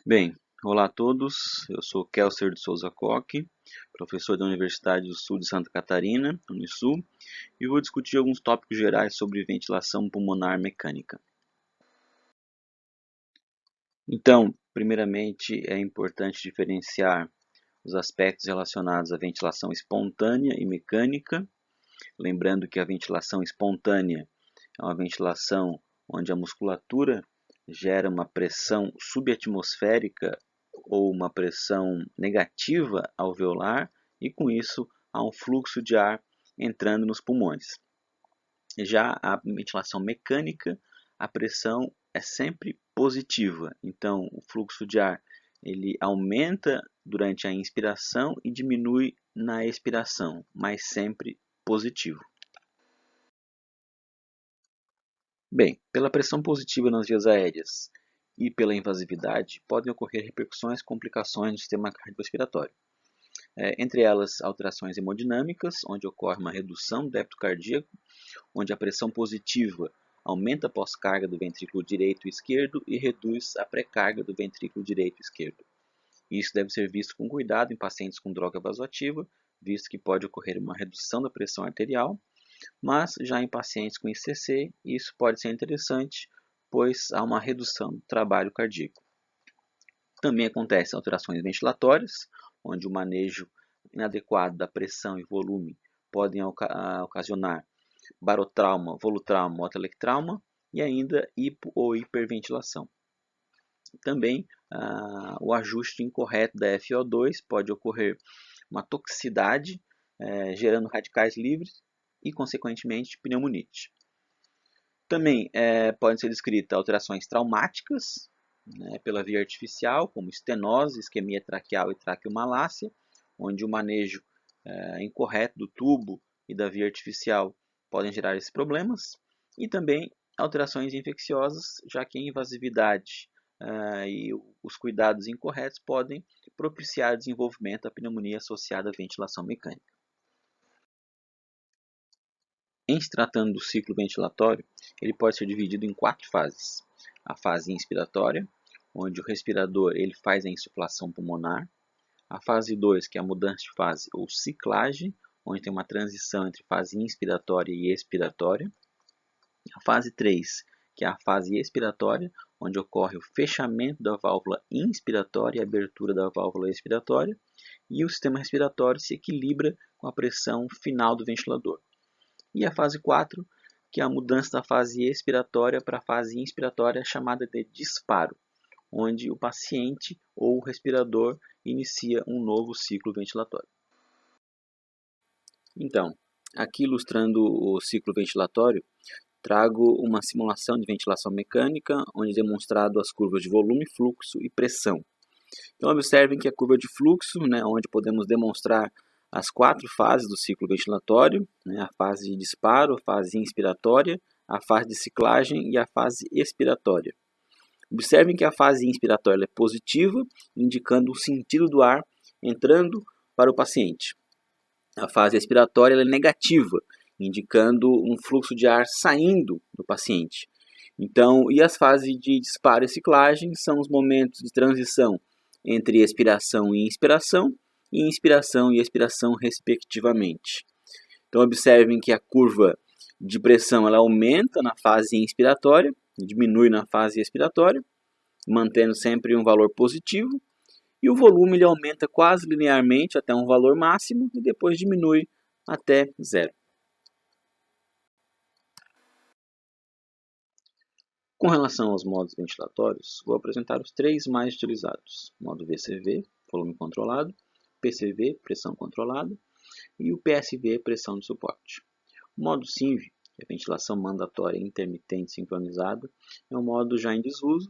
Bem, olá a todos, eu sou Kelser de Souza Coque, professor da Universidade do Sul de Santa Catarina, Unisul, e vou discutir alguns tópicos gerais sobre ventilação pulmonar mecânica. Então, primeiramente, é importante diferenciar os aspectos relacionados à ventilação espontânea e mecânica, lembrando que a ventilação espontânea é uma ventilação onde a musculatura gera uma pressão subatmosférica ou uma pressão negativa alveolar e com isso há um fluxo de ar entrando nos pulmões. Já a ventilação mecânica, a pressão é sempre positiva, então o fluxo de ar ele aumenta durante a inspiração e diminui na expiração, mas sempre positivo. Bem, pela pressão positiva nas vias aéreas e pela invasividade, podem ocorrer repercussões e complicações no sistema cardiorrespiratório. Entre elas, alterações hemodinâmicas, onde ocorre uma redução do débito cardíaco, onde a pressão positiva aumenta a pós-carga do ventrículo direito e esquerdo e reduz a pré-carga do ventrículo direito e esquerdo. Isso deve ser visto com cuidado em pacientes com droga vasoativa, visto que pode ocorrer uma redução da pressão arterial, mas já em pacientes com ICC, isso pode ser interessante, pois há uma redução do trabalho cardíaco. Também acontecem alterações ventilatórias, onde o manejo inadequado da pressão e volume podem ocasionar barotrauma, volutrauma ou atelectrauma e ainda hipo ou hiperventilação. Também o ajuste incorreto da FO2 pode ocorrer uma toxicidade, gerando radicais livres e, consequentemente, pneumonite. Também podem ser descritas alterações traumáticas, pela via artificial, como estenose, isquemia traqueal e traqueomalácia, onde o manejo incorreto do tubo e da via artificial podem gerar esses problemas, e também alterações infecciosas, já que a invasividade e os cuidados incorretos podem propiciar o desenvolvimento da pneumonia associada à ventilação mecânica. Em se tratando do ciclo ventilatório, ele pode ser dividido em 4 fases. A fase inspiratória, onde o respirador ele faz a insuflação pulmonar. A fase 2, que é a mudança de fase ou ciclagem, onde tem uma transição entre fase inspiratória e expiratória. A fase 3, que é a fase expiratória, onde ocorre o fechamento da válvula inspiratória e a abertura da válvula expiratória. E o sistema respiratório se equilibra com a pressão final do ventilador. E a fase 4, que é a mudança da fase expiratória para a fase inspiratória, chamada de disparo, onde o paciente ou o respirador inicia um novo ciclo ventilatório. Então, aqui ilustrando o ciclo ventilatório, trago uma simulação de ventilação mecânica, onde é demonstrado as curvas de volume, fluxo e pressão. Então, observem que a curva de fluxo, onde podemos demonstrar as 4 fases do ciclo ventilatório, a fase de disparo, a fase inspiratória, a fase de ciclagem e a fase expiratória. Observem que a fase inspiratória é positiva, indicando o sentido do ar entrando para o paciente. A fase expiratória é negativa, indicando um fluxo de ar saindo do paciente. Então, e as fases de disparo e ciclagem são os momentos de transição entre expiração e inspiração e expiração respectivamente. Então, observem que a curva de pressão ela aumenta na fase inspiratória, diminui na fase expiratória, mantendo sempre um valor positivo, e o volume ele aumenta quase linearmente até um valor máximo e depois diminui até zero. Com relação aos modos ventilatórios, vou apresentar os 3 mais utilizados: modo VCV, volume controlado, PCV, pressão controlada, e o PSV, pressão de suporte. O modo SINV, que é ventilação mandatória intermitente sincronizada, é um modo já em desuso,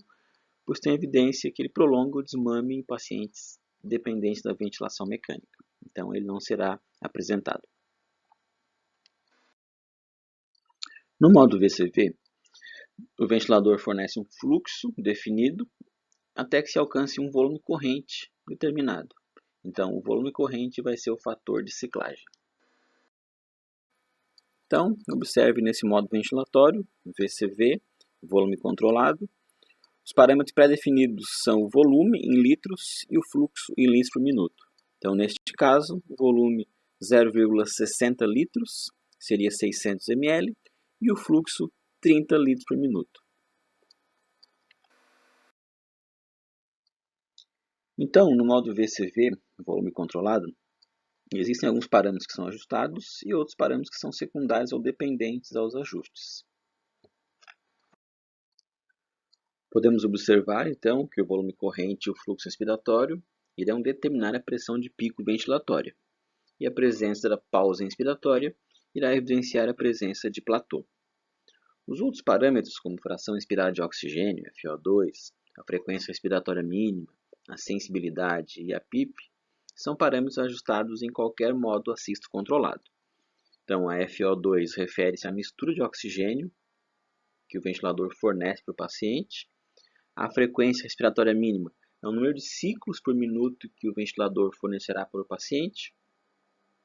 pois tem evidência que ele prolonga o desmame em pacientes dependentes da ventilação mecânica. Então, ele não será apresentado. No modo VCV, o ventilador fornece um fluxo definido até que se alcance um volume corrente determinado. Então, o volume corrente vai ser o fator de ciclagem. Então, observe nesse modo ventilatório, VCV, volume controlado, Os parâmetros pré-definidos são o volume em litros e o fluxo em litros por minuto. Então, neste caso, o volume 0,60 litros seria 600 ml e o fluxo 30 litros por minuto. Então, no modo VCV, volume controlado, existem alguns parâmetros que são ajustados e outros parâmetros que são secundários ou dependentes aos ajustes. Podemos observar, então, que o volume corrente e o fluxo inspiratório irão determinar a pressão de pico ventilatória, e a presença da pausa inspiratória irá evidenciar a presença de platô. Os outros parâmetros, como fração inspirada de oxigênio, FO2, a frequência respiratória mínima, a sensibilidade e a PIP, são parâmetros ajustados em qualquer modo assisto controlado. Então, a FO2 refere-se à mistura de oxigênio que o ventilador fornece para o paciente. A frequência respiratória mínima é o número de ciclos por minuto que o ventilador fornecerá para o paciente.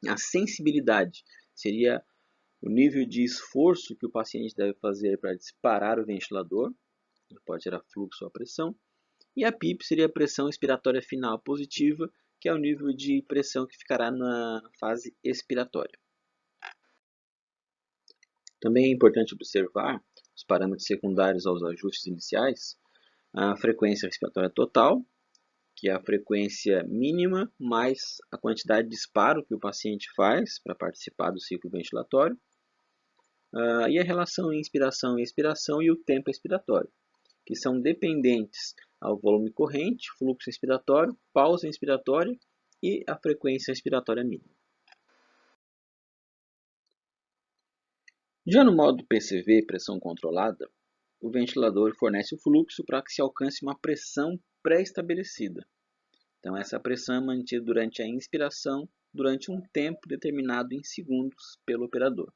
A sensibilidade seria o nível de esforço que o paciente deve fazer para disparar o ventilador, pode ser a fluxo ou a pressão. E a PIP seria a pressão expiratória final positiva, que é o nível de pressão que ficará na fase expiratória. Também é importante observar os parâmetros secundários aos ajustes iniciais, a frequência respiratória total, que é a frequência mínima mais a quantidade de disparo que o paciente faz para participar do ciclo ventilatório, e a relação inspiração e expiração e o tempo expiratório, que são dependentes ao volume corrente, fluxo inspiratório, pausa inspiratória e a frequência respiratória mínima. Já no modo PCV, pressão controlada, o ventilador fornece o fluxo para que se alcance uma pressão pré-estabelecida. Então, essa pressão é mantida durante a inspiração durante um tempo determinado em segundos pelo operador.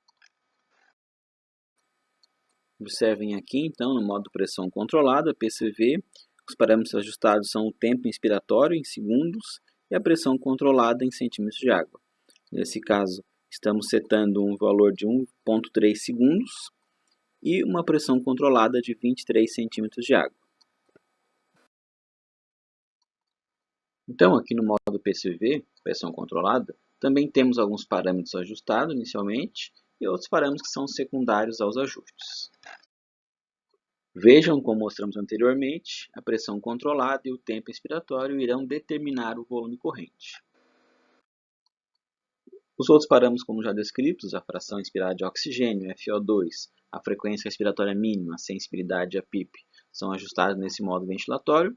Observem aqui, então, no modo pressão controlada, PCV, os parâmetros ajustados são o tempo inspiratório em segundos e a pressão controlada em centímetros de água. Nesse caso, estamos setando um valor de 1,3 segundos e uma pressão controlada de 23 centímetros de água. Então, aqui no modo PCV, pressão controlada, também temos alguns parâmetros ajustados inicialmente e outros parâmetros que são secundários aos ajustes. Vejam, como mostramos anteriormente, a pressão controlada e o tempo expiratório irão determinar o volume corrente. Os outros parâmetros, como já descritos, a fração inspirada de oxigênio, FO2, a frequência respiratória mínima, a sensibilidade e a PIP, são ajustados nesse modo ventilatório.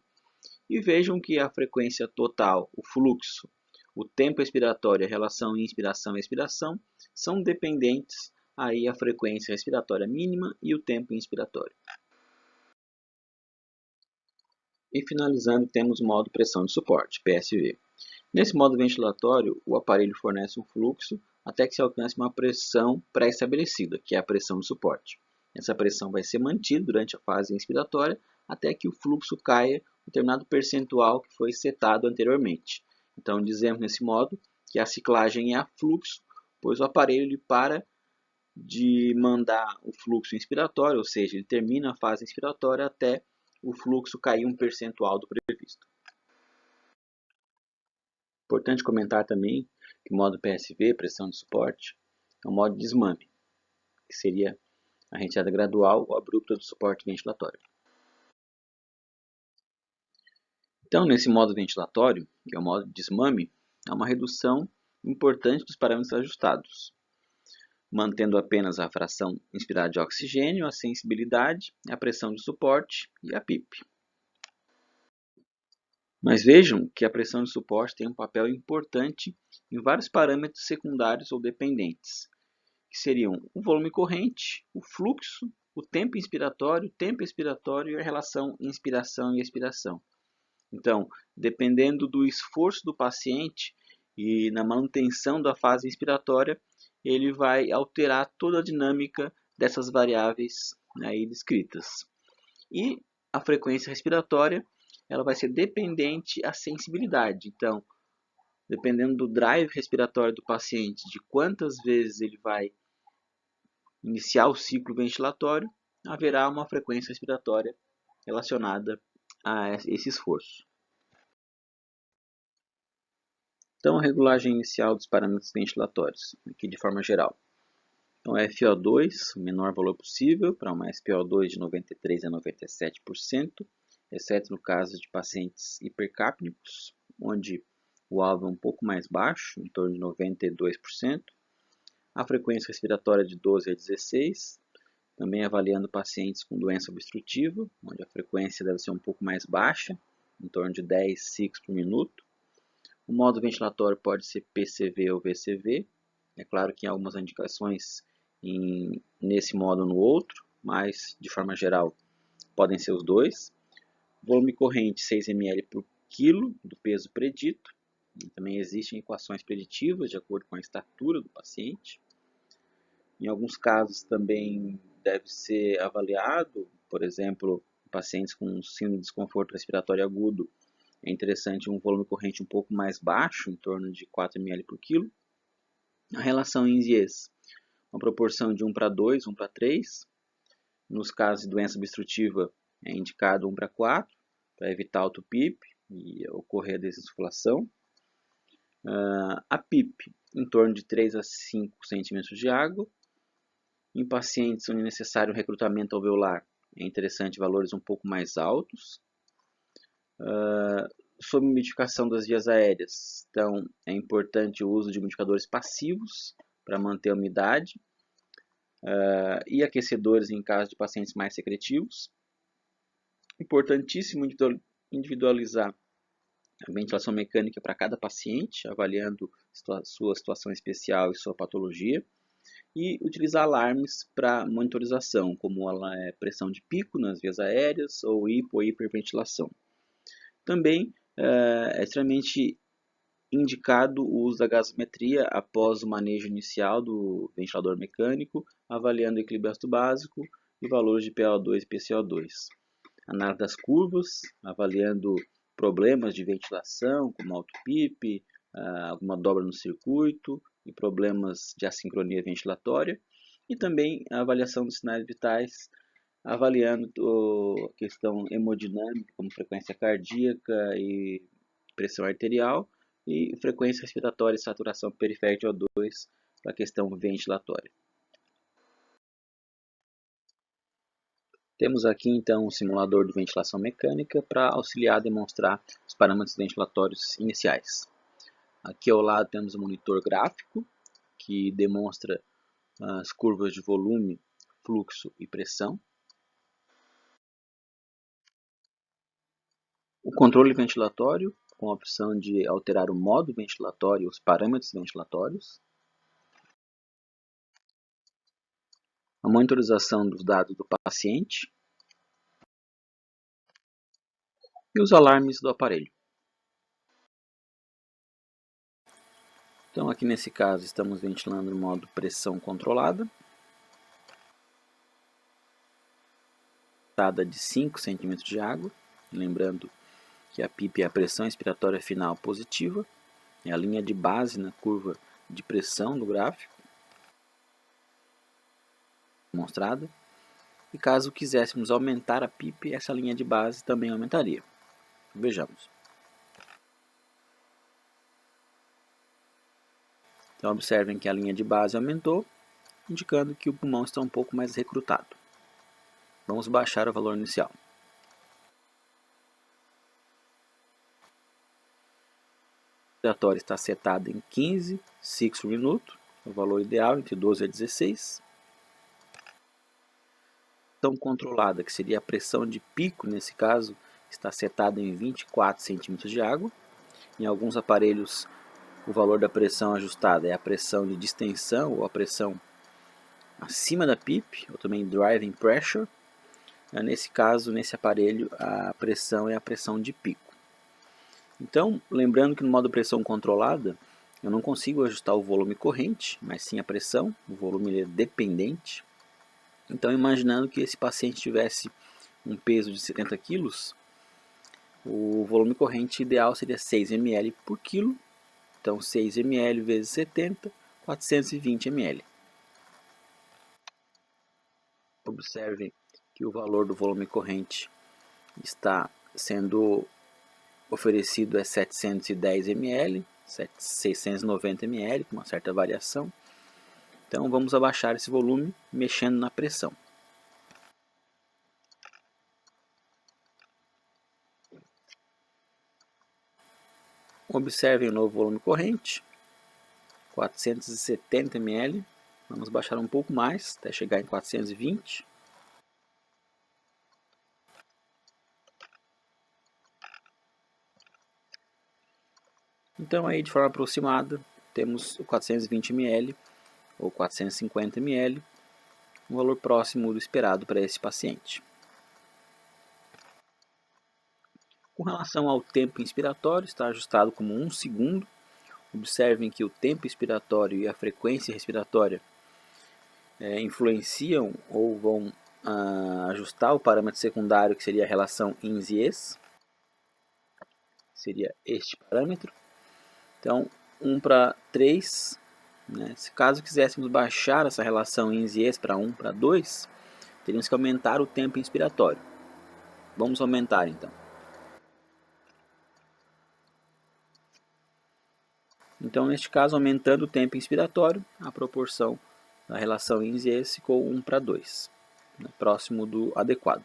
E vejam que a frequência total, o fluxo, o tempo expiratório, a relação inspiração e expiração são dependentes aí a frequência respiratória mínima e o tempo inspiratório. E finalizando, temos o modo pressão de suporte, PSV. Nesse modo ventilatório, o aparelho fornece um fluxo até que se alcance uma pressão pré-estabelecida, que é a pressão de suporte. Essa pressão vai ser mantida durante a fase inspiratória até que o fluxo caia um determinado percentual que foi setado anteriormente. Então, dizemos nesse modo que a ciclagem é a fluxo, pois o aparelho ele para de mandar o fluxo inspiratório, ou seja, ele termina a fase inspiratória até o fluxo cair um percentual do previsto. Importante comentar também que o modo PSV, pressão de suporte, é um modo de desmame, que seria a retirada gradual ou abrupta do suporte ventilatório. Então, nesse modo ventilatório, que é o modo de desmame, há uma redução importante dos parâmetros ajustados, mantendo apenas a fração inspirada de oxigênio, a sensibilidade, a pressão de suporte e a PIP. Mas vejam que a pressão de suporte tem um papel importante em vários parâmetros secundários ou dependentes, que seriam o volume corrente, o fluxo, o tempo inspiratório, o tempo expiratório e a relação inspiração e expiração. Então, dependendo do esforço do paciente e na manutenção da fase inspiratória, ele vai alterar toda a dinâmica dessas variáveis aí descritas. E a frequência respiratória, ela vai ser dependente à sensibilidade. Então, dependendo do drive respiratório do paciente, de quantas vezes ele vai iniciar o ciclo ventilatório, haverá uma frequência respiratória relacionada a esse esforço. Então, a regulagem inicial dos parâmetros ventilatórios, aqui de forma geral. Então, FO2, o menor valor possível, para uma SpO2 de 93% a 97%, exceto no caso de pacientes hipercápnicos, onde o alvo é um pouco mais baixo, em torno de 92%. A frequência respiratória de 12 a 16, também avaliando pacientes com doença obstrutiva, onde a frequência deve ser um pouco mais baixa, em torno de 10 ciclos por minuto. O modo ventilatório pode ser PCV ou VCV. É claro que em algumas indicações nesse modo ou no outro, mas de forma geral podem ser os dois. Volume corrente 6 ml por quilo do peso predito. Também existem equações preditivas de acordo com a estatura do paciente. Em alguns casos também deve ser avaliado, por exemplo, pacientes com síndrome de desconforto respiratório agudo, é interessante um volume corrente um pouco mais baixo, em torno de 4 ml por quilo. A relação INS, uma proporção de 1 para 2, 1 para 3. Nos casos de doença obstrutiva, é indicado 1 para 4, para evitar auto-PIP e ocorrer a desinsuflação. A PIP, em torno de 3 a 5 centímetros de água. Em pacientes onde é necessário um recrutamento alveolar, é interessante valores um pouco mais altos. Sobre umidificação das vias aéreas, então é importante o uso de umidificadores passivos para manter a umidade e aquecedores em caso de pacientes mais secretivos. Importantíssimo individualizar a ventilação mecânica para cada paciente, avaliando sua situação especial e sua patologia. E utilizar alarmes para monitorização, como a pressão de pico nas vias aéreas ou hipo ou hiperventilação. Também é extremamente indicado o uso da gasometria após o manejo inicial do ventilador mecânico, avaliando o equilíbrio ácido básico e valores de PaO2 e PCO2. Análise das curvas, avaliando problemas de ventilação, como auto-PIP, alguma dobra no circuito e problemas de assincronia ventilatória. E também a avaliação dos sinais vitais, avaliando a questão hemodinâmica, como frequência cardíaca e pressão arterial, e frequência respiratória e saturação periférica de O2 para a questão ventilatória. Temos aqui então um simulador de ventilação mecânica para auxiliar a demonstrar os parâmetros ventilatórios iniciais. Aqui ao lado temos um monitor gráfico que demonstra as curvas de volume, fluxo e pressão. O controle ventilatório, com a opção de alterar o modo ventilatório e os parâmetros ventilatórios. A monitorização dos dados do paciente. E os alarmes do aparelho. Então aqui nesse caso estamos ventilando no modo pressão controlada. De 5 cm de água. Lembrando que a PIP é a pressão expiratória final positiva. É a linha de base na curva de pressão do gráfico. Demonstrada. E caso quiséssemos aumentar a PIP, essa linha de base também aumentaria. Vejamos. Então observem que a linha de base aumentou, indicando que o pulmão está um pouco mais recrutado. Vamos baixar o valor inicial. O respiratório está setado em 15 ciclos por minuto, o valor ideal entre 12 a 16. Pressão controlada, que seria a pressão de pico, nesse caso, está setada em 24 centímetros de água. Em alguns aparelhos, o valor da pressão ajustada é a pressão de distensão ou a pressão acima da PIP, ou também driving pressure. Nesse caso, nesse aparelho, a pressão é a pressão de pico. Então, lembrando que no modo pressão controlada, eu não consigo ajustar o volume corrente, mas sim a pressão, o volume é dependente. Então, imaginando que esse paciente tivesse um peso de 70 kg, o volume corrente ideal seria 6 ml por quilo. Então, 6 ml vezes 70, 420 ml. Observe que o valor do volume corrente está sendo oferecido 710 ml, 690 ml, com uma certa variação. Então vamos abaixar esse volume mexendo na pressão. Observem o novo volume corrente, 470 ml. Vamos baixar um pouco mais, até chegar em 420. Então aí de forma aproximada, temos o 420 ml ou 450 ml, um valor próximo do esperado para esse paciente. Com relação ao tempo inspiratório, está ajustado como 1 segundo. Observem que o tempo inspiratório e a frequência respiratória influenciam ou vão ajustar o parâmetro secundário, que seria a relação INS-IES. Seria este parâmetro. Então, 1 para 3, né? Se caso quiséssemos baixar essa relação INS-IES para 1 para 2, teríamos que aumentar o tempo inspiratório. Vamos aumentar então. Então, neste caso, aumentando o tempo inspiratório, a proporção da relação INS-IES ficou 1 para 2, né? Próximo do adequado.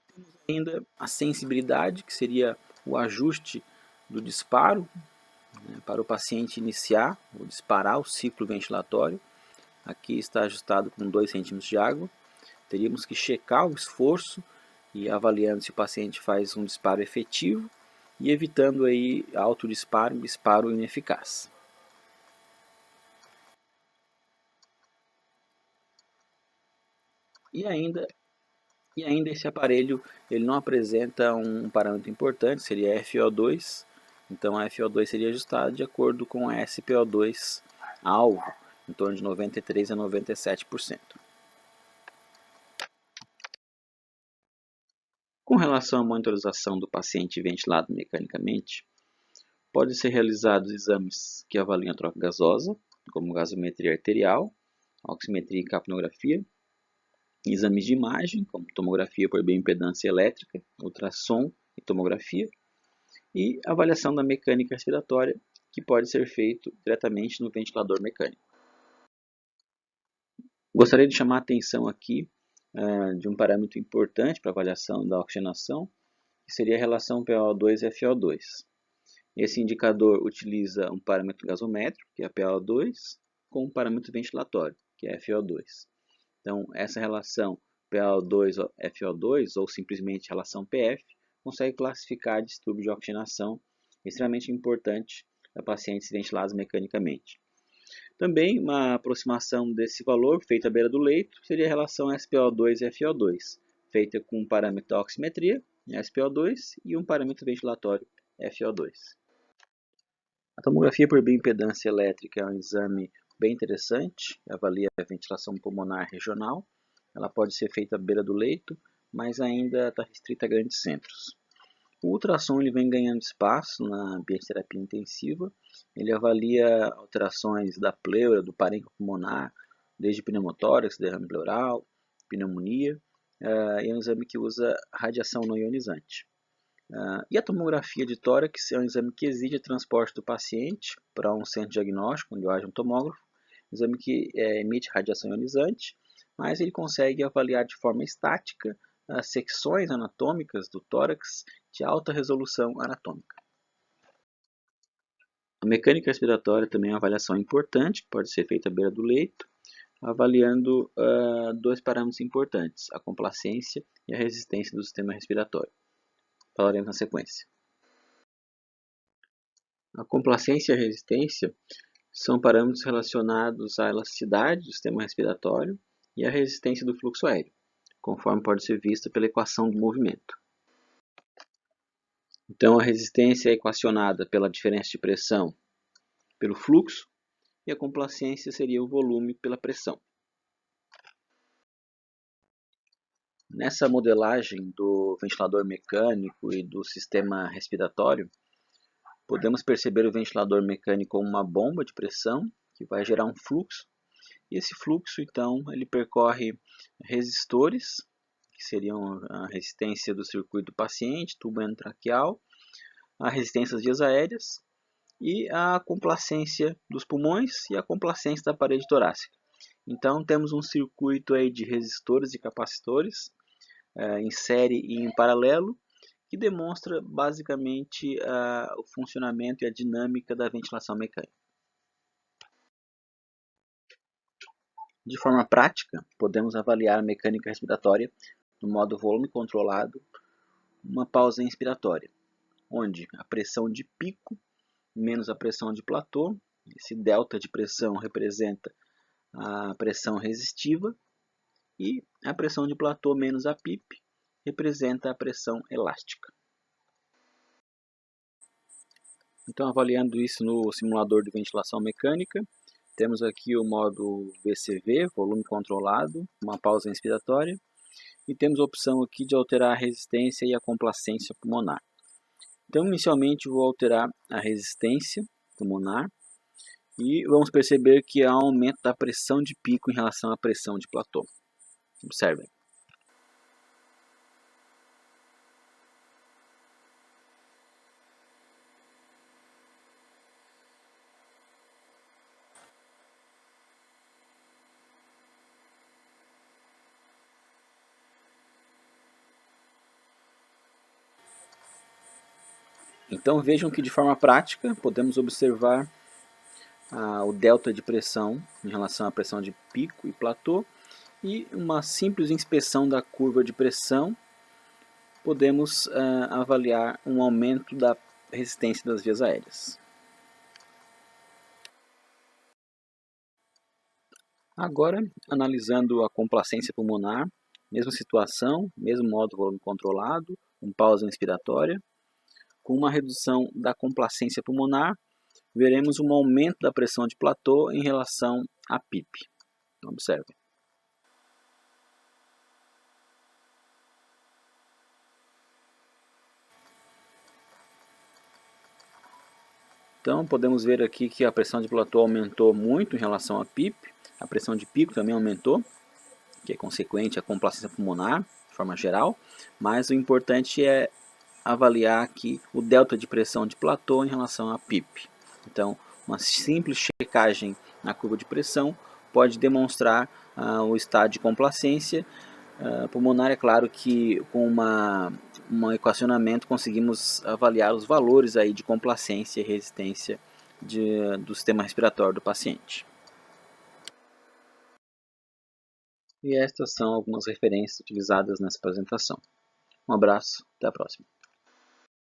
Temos ainda a sensibilidade, que seria o ajuste do disparo, né, para o paciente iniciar ou disparar o ciclo ventilatório. Aqui está ajustado com 2 centímetros de água. Teríamos que checar o esforço e avaliando se o paciente faz um disparo efetivo e evitando aí alto disparo, disparo ineficaz. E ainda esse aparelho ele não apresenta um parâmetro importante, seria FO2. Então a FO2 seria ajustada de acordo com a SPO2 alvo, em torno de 93 a 97%. Com relação à monitorização do paciente ventilado mecanicamente, podem ser realizados exames que avaliam a troca gasosa, como gasometria arterial, oximetria e capnografia, exames de imagem, como tomografia por bioimpedância elétrica, ultrassom e tomografia, e avaliação da mecânica respiratória, que pode ser feito diretamente no ventilador mecânico. Gostaria de chamar a atenção aqui de um parâmetro importante para avaliação da oxigenação, que seria a relação PaO2-FO2. Esse indicador utiliza um parâmetro gasométrico, que é a PaO2, com um parâmetro ventilatório, que é FO2. Então, essa relação PaO2-FO2, ou simplesmente relação PF, consegue classificar distúrbio de oxigenação, extremamente importante para pacientes ventilados mecanicamente. Também uma aproximação desse valor, feita à beira do leito, seria a relação SPO2-FO2, feita com um parâmetro da oximetria, SPO2, e um parâmetro ventilatório, FO2. A tomografia por bioimpedância elétrica é um exame bem interessante, avalia a ventilação pulmonar regional. Ela pode ser feita à beira do leito, mas ainda está restrita a grandes centros. O ultrassom ele vem ganhando espaço na ambiente de terapia intensiva. Ele avalia alterações da pleura, do parênquima pulmonar, desde pneumotórax, derrame pleural, pneumonia. É um exame que usa radiação não ionizante. E a tomografia de tórax é um exame que exige o transporte do paciente para um centro diagnóstico, onde haja um tomógrafo, um exame que emite radiação ionizante, mas ele consegue avaliar de forma estática as secções anatômicas do tórax de alta resolução anatômica. A mecânica respiratória também é uma avaliação importante, que pode ser feita à beira do leito, avaliando 2 parâmetros importantes, a complacência e a resistência do sistema respiratório. Falaremos na sequência. A complacência e a resistência são parâmetros relacionados à elasticidade do sistema respiratório e à resistência do fluxo aéreo, conforme pode ser visto pela equação do movimento. Então, a resistência é equacionada pela diferença de pressão pelo fluxo e a complacência seria o volume pela pressão. Nessa modelagem do ventilador mecânico e do sistema respiratório, podemos perceber o ventilador mecânico como uma bomba de pressão que vai gerar um fluxo. E esse fluxo, então, ele percorre resistores, que que seriam a resistência do circuito do paciente, tubo endotraqueal, a resistência das vias aéreas e a complacência dos pulmões e a complacência da parede torácica. Então temos um circuito aí de resistores e capacitores em série e em paralelo, que demonstra basicamente o funcionamento e a dinâmica da ventilação mecânica. De forma prática, podemos avaliar a mecânica respiratória no modo volume controlado, uma pausa inspiratória, onde a pressão de pico menos a pressão de platô, esse delta de pressão representa a pressão resistiva, e a pressão de platô menos a PIP representa a pressão elástica. Então, avaliando isso no simulador de ventilação mecânica, temos aqui o modo VCV, volume controlado, uma pausa inspiratória, e temos a opção aqui de alterar a resistência e a complacência pulmonar. Então, inicialmente, vou alterar a resistência pulmonar, e vamos perceber que há um aumento da pressão de pico em relação à pressão de platô. Observem. Então vejam que de forma prática podemos observar o delta de pressão em relação à pressão de pico e platô, e uma simples inspeção da curva de pressão podemos avaliar um aumento da resistência das vias aéreas. Agora, analisando a complacência pulmonar, mesma situação, mesmo modo volume controlado, com pausa inspiratória, com uma redução da complacência pulmonar, veremos um aumento da pressão de platô em relação à PIP. Observe. Então podemos ver aqui que a pressão de platô aumentou muito em relação à PIP, a pressão de pico também aumentou, que é consequente à complacência pulmonar, de forma geral, mas o importante é avaliar aqui o delta de pressão de platô em relação à PIP. Então, uma simples checagem na curva de pressão pode demonstrar o estado de complacência pulmonar. É claro que com um equacionamento conseguimos avaliar os valores aí de complacência e resistência do sistema respiratório do paciente. E estas são algumas referências utilizadas nessa apresentação. Um abraço, até a próxima.